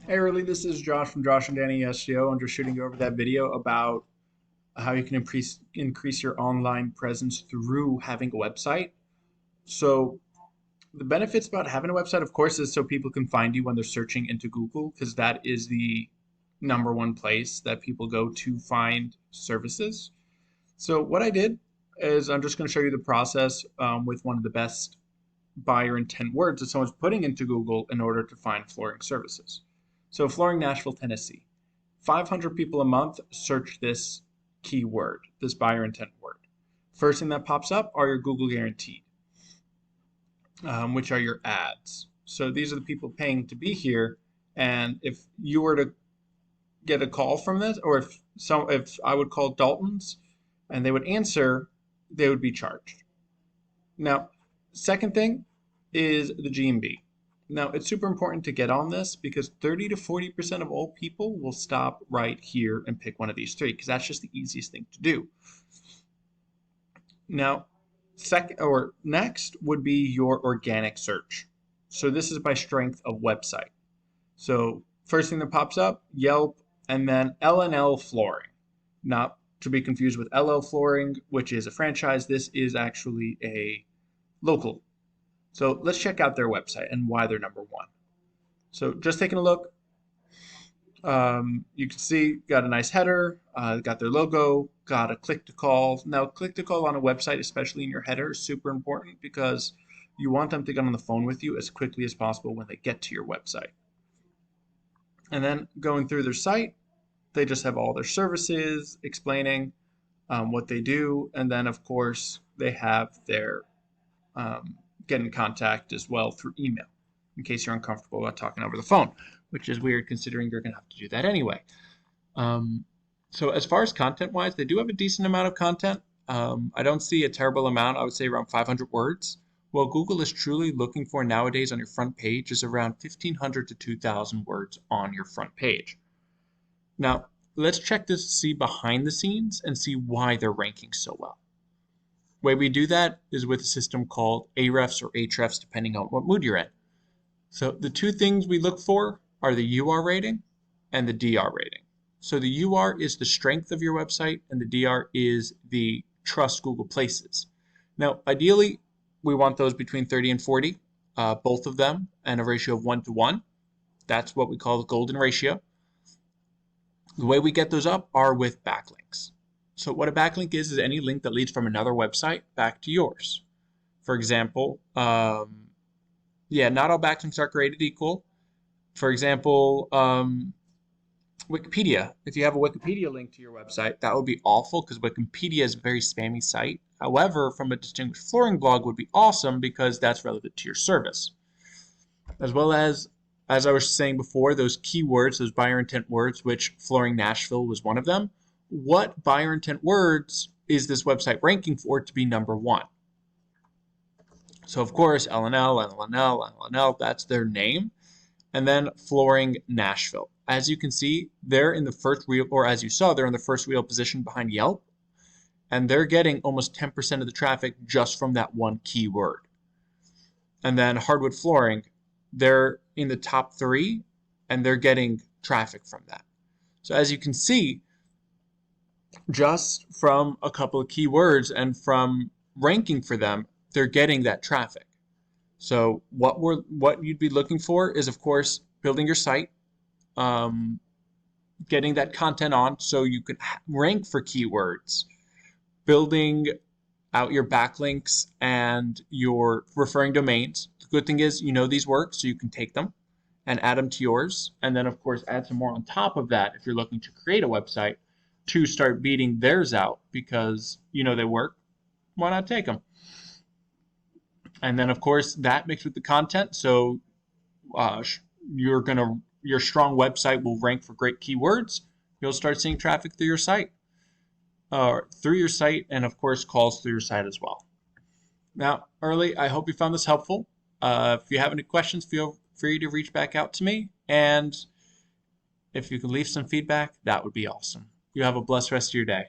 Hey, Erley, this is Josh from Josh and Danny SEO. I'm just shooting over that video about how you can increase your online presence through having a website. So the benefits about having a website, of course, is so people can find you when they're searching into Google, because that is the number one place that people go to find services. So what I did is I'm just going to show you the process with one of the best buyer intent words that someone's putting into Google in order to find flooring services. So Flooring Nashville, Tennessee. 500 people a month search this keyword, this buyer intent word. First thing that pops up are your Google guaranteed, which are your ads. So these are the people paying to be here. And if you were to get a call from this, or if I would call Dalton's and they would answer, they would be charged. Now, second thing is the GMB. Now, it's super important to get on this because 30 to 40% of all people will stop right here and pick one of these three because that's just the easiest thing to do. Now, next would be your organic search. So this is by strength of website. So first thing that pops up, Yelp, and then L&L Flooring. Not to be confused with LL Flooring, which is a franchise. This is actually a local. So let's check out their website and why they're number one. So just taking a look, you can see got a nice header, got their logo, got a click to call. Now click to call on a website, especially in your header, is super important because you want them to get on the phone with you as quickly as possible when they get to your website. And then going through their site, they just have all their services explaining what they do. And then of course they have their get in contact as well through email in case you're uncomfortable about talking over the phone, which is weird considering you're going to have to do that anyway. So as far as content wise, they do have a decent amount of content. I don't see a terrible amount. I would say around 500 words. What Google is truly looking for nowadays on your front page is around 1,500 to 2,000 words on your front page. Now, let's check this to see behind the scenes and see why they're ranking so well. The way we do that is with a system called Ahrefs or Ahrefs, depending on what mood you're in. So the two things we look for are the UR rating and the DR rating. So the UR is the strength of your website and the DR is the trust Google places. Now, ideally, we want those between 30 and 40, both of them, and a ratio of 1:1. That's what we call the golden ratio. The way we get those up are with backlinks. So what a backlink is any link that leads from another website back to yours. For example, not all backlinks are created equal. For example, Wikipedia. If you have a Wikipedia link to your website, that would be awful because Wikipedia is a very spammy site. However, from a distinguished flooring blog would be awesome because that's relevant to your service. As well as I was saying before, those keywords, those buyer intent words, which Flooring Nashville was one of them. What buyer intent words is this website ranking for to be number one? So of course, L&L, that's their name. And then Flooring Nashville. As you can see, they're in the first wheel, or as you saw, they're in the first wheel position behind Yelp. And they're getting almost 10% of the traffic just from that one keyword. And then Hardwood Flooring, they're in the top 3, and they're getting traffic from that. So as you can see, just from a couple of keywords and from ranking for them, they're getting that traffic. So what you'd be looking for is, of course, building your site, getting that content on so you can rank for keywords, building out your backlinks and your referring domains. The good thing is you know these work, so you can take them and add them to yours, and then of course add some more on top of that if you're looking to create a website to start beating theirs out because you know they work. Why not take them? And then of course that mixed with the content, so your strong website will rank for great keywords. You'll start seeing traffic through your site, and of course calls through your site as well. Now, Erley, I hope you found this helpful. If you have any questions, feel free to reach back out to me, and if you can leave some feedback, that would be awesome. You have a blessed rest of your day.